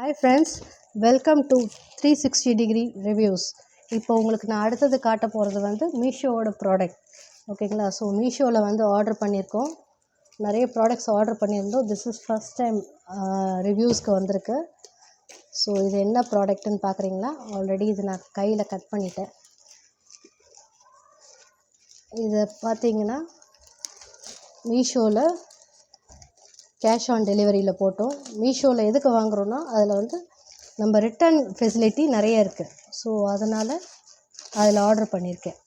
Hi friends, welcome to 360 degree reviews. இப்போ உங்களுக்கு நான் அடுத்தது காட்ட போகிறது வந்து மீஷோவோட ப்ராடக்ட் ஓகேங்களா. ஸோ மீஷோவில் வந்து ஆர்டர் பண்ணியிருக்கோம், நிறைய ப்ராடக்ட்ஸ் ஆர்டர் பண்ணியிருந்தோம். திஸ் இஸ் ஃபஸ்ட் டைம் ரிவ்யூஸ்க்கு வந்திருக்கு. ஸோ இது என்ன ப்ராடக்ட்னு பார்க்குறீங்களா? ஆல்ரெடி இது நான் கையில் கட் பண்ணிட்டேன். இதை பார்த்தீங்கன்னா மீஷோவில் கேஷ் ஆன் டெலிவரியில் போட்டோம். மீஷோவில் எதுக்கு வாங்குகிறோன்னா அதில் வந்து நம்ம ரிட்டர்ன் ஃபெசிலிட்டி நிறைய இருக்குது. ஸோ அதனால் அதில் ஆர்டர் பண்ணியிருக்கேன்.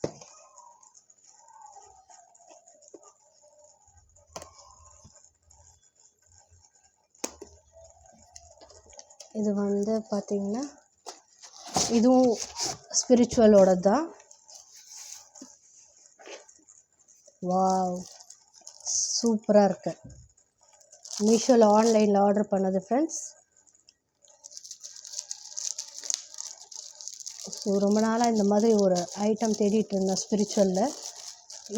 இது வந்து பார்த்திங்கன்னா இதுவும் ஸ்பிரிச்சுவலோட தான். வாவ், சூப்பராக இருக்குது. மீஷோவில் ஆன்லைனில் ஆர்டர் பண்ணது ஃப்ரெண்ட்ஸ். ஸோ ரொம்ப நாளாக இந்த மாதிரி ஒரு ஐட்டம் தேடிட்டு இருந்தேன் ஸ்பிரிச்சுவலில்.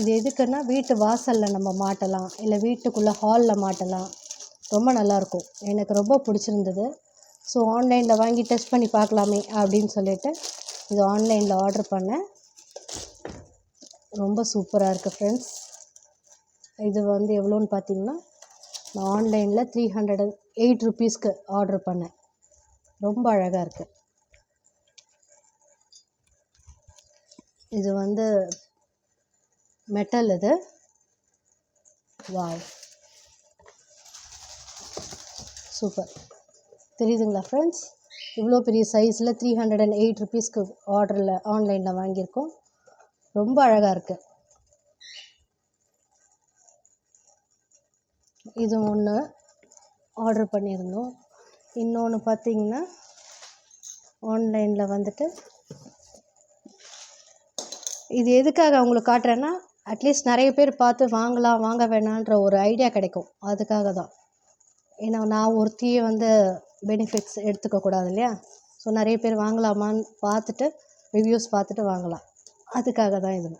இது எதுக்குன்னா வீட்டு வாசலில் நம்ம மாட்டலாம், இல்லை வீட்டுக்குள்ளே ஹாலில் மாட்டலாம். ரொம்ப நல்லாயிருக்கும், எனக்கு ரொம்ப பிடிச்சிருந்தது. ஸோ ஆன்லைனில் வாங்கி டெஸ்ட் பண்ணி பார்க்கலாமே அப்படின்னு சொல்லிட்டு இது ஆன்லைனில் ஆர்டர் பண்ணேன். ரொம்ப சூப்பராக இருக்குது ஃப்ரெண்ட்ஸ். இது வந்து எவ்வளோன்னு பார்த்தீங்கன்னா நான் ஆன்லைனில் 308 ருபீஸ்க்கு ஆர்டர் பண்ணேன். ரொம்ப அழகாக இருக்குது. இது வந்து மெட்டல், இது வாவ் சூப்பர். தெரியுதுங்களா ஃப்ரெண்ட்ஸ்? இவ்வளோ பெரிய சைஸில் 308 ருபீஸ்க்கு ஆர்டரில் ஆன்லைனில் வாங்கியிருக்கோம். ரொம்ப அழகாக இருக்குது. இது ஒன்று ஆர்டர் பண்ணியிருந்தோம். இன்னொன்று பார்த்திங்கன்னா ஆன்லைனில் வந்துட்டு இது எதுக்காக அவங்களுக்கு காட்டுறேன்னா அட்லீஸ்ட் நிறைய பேர் பார்த்து வாங்கலாம் வாங்க வேணான்ற ஒரு ஐடியா கிடைக்கும், அதுக்காக தான். ஏன்னா நான் ஒருத்தியை வந்து பெனிஃபிட்ஸ் எடுத்துக்கக்கூடாது இல்லையா. ஸோ நிறைய பேர் வாங்கலாமான்னு பார்த்துட்டு ரிவ்யூஸ் பார்த்துட்டு வாங்கலாம், அதுக்காக தான் இது.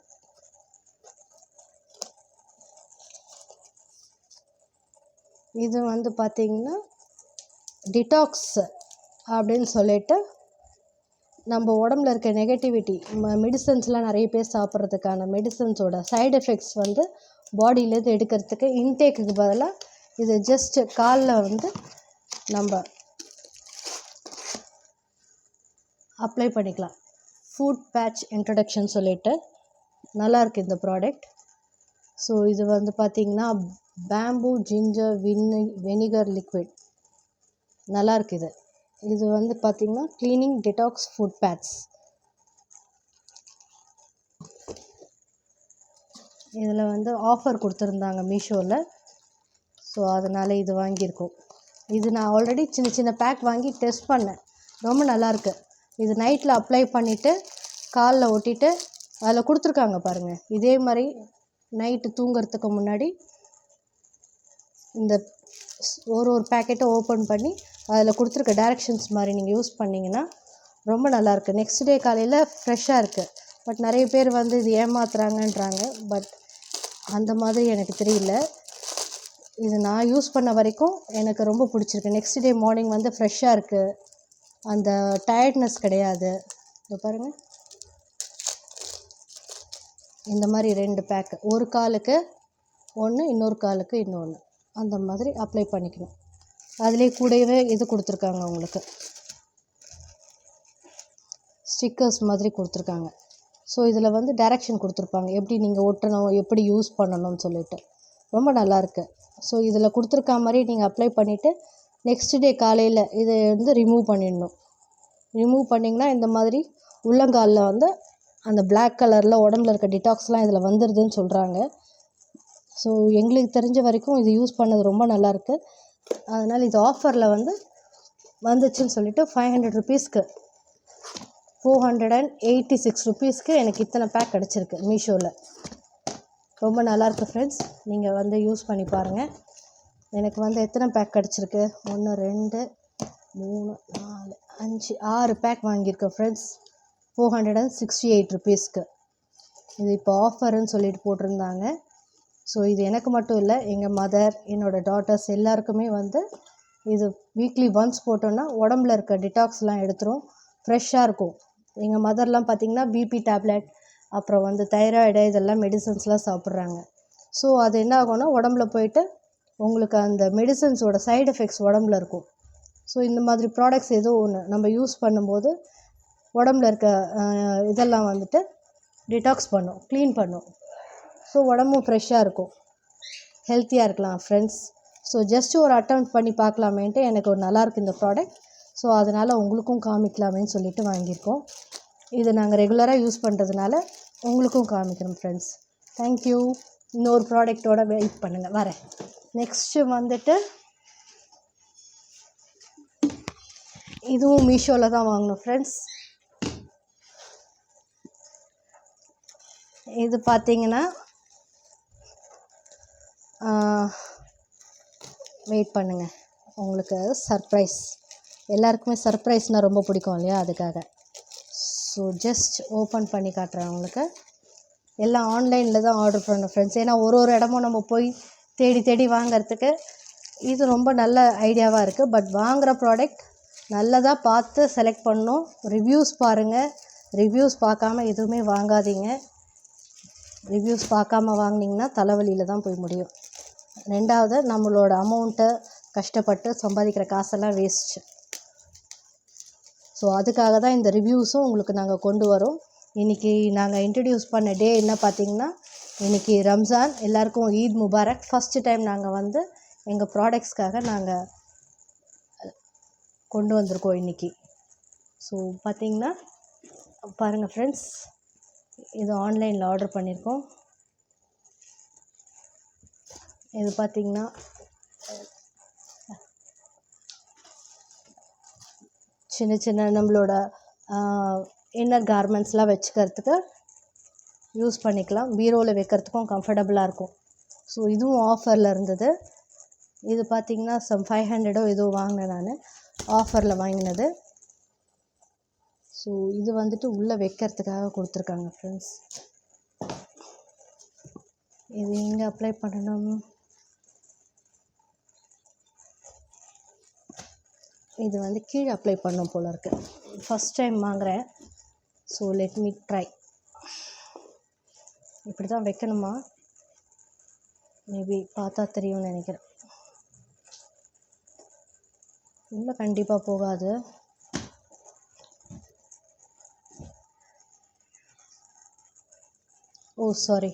இது வந்து பார்த்திங்கன்னா டிடாக்ஸ் அப்படின்னு சொல்லிட்டு நம்ம உடம்புல இருக்க நெகட்டிவிட்டி மெடிசன்ஸ்லாம் நிறைய பேர் சாப்பிட்றதுக்கான மெடிசன்ஸோட சைடு எஃபெக்ட்ஸ் வந்து பாடியிலேருந்து எடுக்கிறதுக்கு இன்டேக்குக்கு பதிலாக இது ஜஸ்ட்டு காலில் வந்து நம்ம அப்ளை பண்ணிக்கலாம். ஃபுட் பேட்ச் இன்ட்ரடக்ஷன் சொல்லிட்டு நல்லாயிருக்கு இந்த ப்ராடக்ட். ஸோ இது வந்து பார்த்திங்கன்னா பேம்பூ ஜிஞ்சர் வெனிகர் லிக்விட் நல்லாயிருக்கு. இது வந்து பார்த்திங்கன்னா க்ளீனிங் டெடாக்ஸ் ஃபுட் பேட்ச். இதில் வந்து ஆஃபர் கொடுத்துருந்தாங்க மீஷோவில். ஸோ அதனால் இது வாங்கியிருக்கோம். இது நான் ஆல்ரெடி சின்ன சின்ன பேக் வாங்கி டெஸ்ட் பண்ணேன், ரொம்ப நல்லாயிருக்கு. இது நைட்டில் அப்ளை பண்ணிவிட்டு காலில் ஒட்டிட்டு அதில் கொடுத்துருக்காங்க பாருங்கள். இதே மாதிரி நைட்டு தூங்கிறதுக்கு முன்னாடி இந்த ஒரு பேக்கெட்டை ஓப்பன் பண்ணி அதில் கொடுத்துருக்க டைரக்ஷன்ஸ் மாதிரி நீங்கள் யூஸ் பண்ணிங்கன்னா ரொம்ப நல்லாயிருக்கு. நெக்ஸ்ட் டே காலையில் ஃப்ரெஷ்ஷாக இருக்குது. பட் நிறைய பேர் வந்து இது ஏமாத்துறாங்கன்றாங்க, பட் அந்த மாதிரி எனக்கு தெரியல. இது நான் யூஸ் பண்ண வரைக்கும் எனக்கு ரொம்ப பிடிச்சிருக்கு. நெக்ஸ்ட் டே மார்னிங் வந்து ஃப்ரெஷ்ஷாக இருக்குது, அந்த டயர்ட்னஸ் கிடையாது. இப்போ பாருங்கள், இந்த மாதிரி 2 பேக்கு, ஒரு காலுக்கு ஒன்று இன்னொரு காலுக்கு இன்னொன்று, அந்த மாதிரி அப்ளை பண்ணிக்கணும். அதிலே கூடவே இது கொடுத்துருக்காங்க, உங்களுக்கு ஸ்டிக்கர்ஸ் மாதிரி கொடுத்துருக்காங்க. ஸோ இதில் வந்து டைரக்ஷன் கொடுத்துருப்பாங்க, எப்படி நீங்கள் ஒட்டணும், எப்படி யூஸ் பண்ணணும்னு சொல்லிட்டு. ரொம்ப நல்லாயிருக்கு. ஸோ இதில் கொடுத்துருக்க மாதிரி நீங்கள் அப்ளை பண்ணிவிட்டு நெக்ஸ்ட் டே காலையில் இதை வந்து ரிமூவ் பண்ணிடணும். ரிமூவ் பண்ணிங்கன்னா இந்த மாதிரி உள்ளங்காலில் வந்து அந்த பிளாக் கலரில் உடம்புல இருக்க டிடாக்ஸ்லாம் இதில் வந்துடுதுன்னு சொல்கிறாங்க. ஸோ எங்களுக்கு தெரிஞ்ச வரைக்கும் இது யூஸ் பண்ணது ரொம்ப நல்லாயிருக்கு. அதனால் இது ஆஃபரில் வந்துச்சுன்னு சொல்லிட்டு 500 ருபீஸ்க்கு 486 ருபீஸ்க்கு எனக்கு இத்தனை பேக் கிடச்சிருக்கு மீஷோவில். ரொம்ப நல்லாயிருக்கு ஃப்ரெண்ட்ஸ், நீங்கள் வந்து யூஸ் பண்ணி பாருங்கள். எனக்கு வந்து எத்தனை பேக் கிடச்சிருக்கு? 1 2 3 4 5 6 பேக் வாங்கியிருக்கேன் ஃப்ரெண்ட்ஸ், 468 ருபீஸ்க்கு. இது இப்போ ஆஃபருன்னு சொல்லிட்டு போட்டிருந்தாங்க. ஸோ இது எனக்கு மட்டும் இல்லை, எங்கள் மதர், என்னோடய டாட்டர்ஸ் எல்லாருக்குமே வந்து இது வீக்லி ஒன்ஸ் போட்டோன்னா உடம்புல இருக்க டிடாக்ஸ்லாம் எடுத்துரும், ஃப்ரெஷ்ஷாக இருக்கும். எங்கள் மதர்லாம் பார்த்திங்கன்னா பிபி டேப்லெட் அப்புறம் வந்து தைராய்டு இதெல்லாம் மெடிசன்ஸ்லாம் சாப்பிட்றாங்க. ஸோ அது என்ன ஆகும்னா உடம்புல போயிட்டு உங்களுக்கு அந்த மெடிசன்ஸோட சைடு எஃபெக்ட்ஸ் உடம்புல இருக்கும். ஸோ இந்த மாதிரி ப்ராடக்ட்ஸ் ஏதோ ஒன்று நம்ம யூஸ் பண்ணும்போது உடம்புல இருக்க இதெல்லாம் வந்துட்டு டிடாக்ஸ் பண்ணும், க்ளீன் பண்ணும். ஸோ உடம்பும் ஃப்ரெஷ்ஷாக இருக்கும், ஹெல்த்தியாக இருக்கலாம் ஃப்ரெண்ட்ஸ். ஸோ ஜஸ்ட் ஒரு அட்டெம்ப்ட் பண்ணி பார்க்கலாமேன்ட்டு எனக்கு ஒரு நல்லாயிருக்கு இந்த ப்ராடக்ட். ஸோ அதனால் உங்களுக்கும் காமிக்கலாமேன்னு சொல்லிட்டு வாங்கியிருக்கோம். இது நாங்கள் ரெகுலராக யூஸ் பண்ணுறதுனால உங்களுக்கும் காமிக்கிறோம் ஃப்ரெண்ட்ஸ். தேங்க்யூ. இன்னொரு ப்ராடக்டோட வெயிட் பண்ணுங்கள், வரேன். நெக்ஸ்ட்டு வந்துட்டு இதுவும் மீஷோவில் தான் வாங்கினோம் ஃப்ரெண்ட்ஸ். இது பார்த்தீங்கன்னா வெயிட் பண்ணுங்கள், உங்களுக்கு சர்ப்ரைஸ். எல்லாருக்குமே சர்ப்ரைஸ்னால் ரொம்ப பிடிக்கும் இல்லையா, அதுக்காக. ஸோ ஜஸ்ட் ஓப்பன் பண்ணி காட்டுறேன் உங்களுக்கு. எல்லாம் ஆன்லைனில் தான் ஆர்டர் பண்ணோம் ஃப்ரெண்ட்ஸ். ஏன்னா ஒரு இடமும் நம்ம போய் தேடி தேடி வாங்கிறதுக்கு இது ரொம்ப நல்ல ஐடியாவாக இருக்குது. பட் வாங்குகிற ப்ராடக்ட் நல்லதாக பார்த்து செலக்ட் பண்ணணும். ரிவ்யூஸ் பாருங்கள், ரிவ்யூஸ் பார்க்காம எதுவுமே வாங்காதீங்க. ரிவ்யூஸ் பார்க்காம வாங்கினீங்கன்னா தலைவலியில் தான் போய் முடியும். ரெண்டாவது, நம்மளோட அமௌண்ட்டை கஷ்டப்பட்டு சம்பாதிக்கிற காசெல்லாம் வேஸ்ட்டு. ஸோ அதுக்காக தான் இந்த ரிவ்யூஸும் உங்களுக்கு நாங்கள் கொண்டு வரோம். இன்றைக்கி நாங்கள் இன்ட்ரடியூஸ் பண்ண டே என்ன பார்த்திங்கன்னா, இன்றைக்கி ரம்ஜான், எல்லாருக்கும் ஈத் முபாரக். ஃபஸ்ட்டு டைம் நாங்கள் வந்து எங்கள் ப்ராடக்ட்ஸ்க்காக நாங்கள் கொண்டு வந்திருக்கோம் இன்றைக்கி. ஸோ பார்த்திங்கன்னா பாருங்கள் ஃப்ரெண்ட்ஸ், இது ஆன்லைனில் ஆர்டர் பண்ணியிருக்கோம். இது பார்த்திங்கன்னா சின்ன சின்ன நம்மளோட இன்னர் கார்மெண்ட்ஸ்லாம் வச்சுக்கிறதுக்கு யூஸ் பண்ணிக்கலாம். பீரோவில் வைக்கிறதுக்கும் கம்ஃபர்டபுளாக இருக்கும். ஸோ இதுவும் ஆஃபரில் இருந்தது. இது பார்த்திங்கன்னா 500 ஏதோ வாங்கினேன் நான், ஆஃபரில் வாங்கினது. ஸோ இது வந்துட்டு உள்ளே வைக்கிறதுக்காக கொடுத்துருக்காங்க ஃப்ரெண்ட்ஸ். இது எங்கே அப்ளை பண்ணணும், இது வந்து கீழே அப்ளை பண்ணும் போல் இருக்குது. ஃபஸ்ட் டைம் வாங்குகிறேன். So let me try. இப்படி தான் வைக்கணுமா, மேபி பார்த்தா தெரியும்னு நினைக்கிறேன். உள்ளே கண்டிப்பாக போகாது. ஓ சாரி,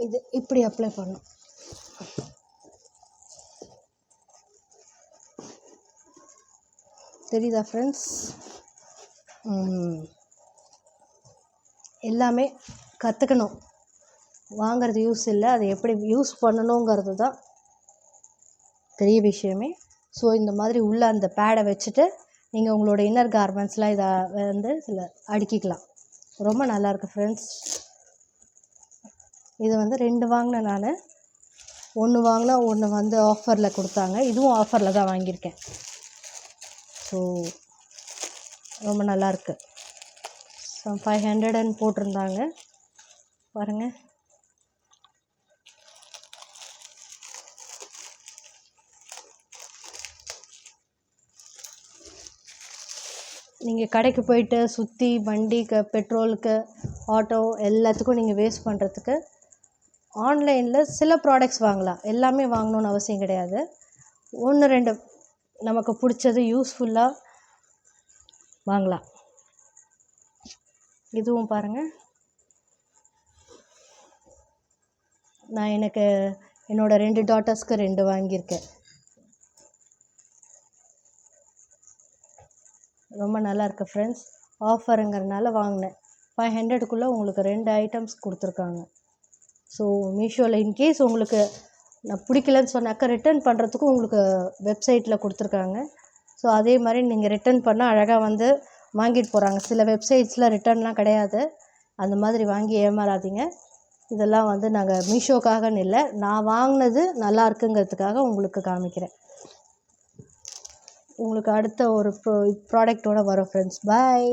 இது இப்படி அப்ளை பண்ணும். தெரியுதா ஃப்ரெண்ட்ஸ்? எல்லாமே கற்றுக்கணும், வாங்கிறது யூஸ் இல்லை, அதை எப்படி யூஸ் பண்ணணுங்கிறது தான் பெரிய விஷயமே. ஸோ இந்த மாதிரி உள்ள அந்த பேடை வச்சுட்டு நீங்கள் உங்களோட இன்னர் கார்மெண்ட்ஸ்லாம் இதை வந்து இதில் அடுக்கிக்கலாம். ரொம்ப நல்லாயிருக்கு ஃப்ரெண்ட்ஸ். இது வந்து 2 வாங்கினேன் நான். 1 வாங்கினா 1 வந்து ஆஃபரில் கொடுத்தாங்க. இதுவும் ஆஃபரில் தான் வாங்கியிருக்கேன். ஸோ ரொம்ப நல்லாயிருக்கு. 500 போட்டிருந்தாங்க பாருங்கள். நீங்கள் கடைக்கு போயிட்டு சுற்றி வண்டிக்கு, பெட்ரோலுக்கு, ஆட்டோ எல்லாத்துக்கும் நீங்கள் வேஸ்ட் பண்ணுறதுக்கு ஆன்லைனில் சில ப்ராடக்ட்ஸ் வாங்கலாம். எல்லாமே வாங்கணுன்னு அவசியம் கிடையாது. 1 2 நமக்கு பிடிச்சது யூஸ்ஃபுல்லாக வாங்கலாம். இதுவும் பாருங்கள், நான் எனக்கு என்னோடய 2 டாட்டர்ஸ்க்கு 2 வாங்கியிருக்கேன். ரொம்ப நல்லாயிருக்கு ஃப்ரெண்ட்ஸ். ஆஃபருங்கிறதுனால வாங்கினேன். 500க்குள்ளே உங்களுக்கு 2 ஐட்டம்ஸ் கொடுத்துருக்காங்க. ஸோ மீஷோவில் இன்கேஸ் உங்களுக்கு நான் பிடிக்கலன்னு சொன்னாக்கா ரிட்டர்ன் பண்ணுறதுக்கும் உங்களுக்கு வெப்சைட்டில் கொடுத்துருக்காங்க. ஸோ அதே மாதிரி நீங்கள் ரிட்டர்ன் பண்ணால் அழகாக வந்து வாங்கிட்டு போகிறாங்க. சில வெப்சைட்ஸில் ரிட்டர்ன்லாம் கிடையாது. அந்த மாதிரி வாங்கி ஏமாறாதீங்க. இதெல்லாம் வந்து நாங்கள் மீஷோக்காகன்னு இல்லை, நான் வாங்கினது நல்லா இருக்குங்கிறதுக்காக உங்களுக்கு காமிக்கிறேன். உங்களுக்கு அடுத்த ஒரு ப்ராடக்டோடு வரோம் ஃப்ரெண்ட்ஸ். பாய்.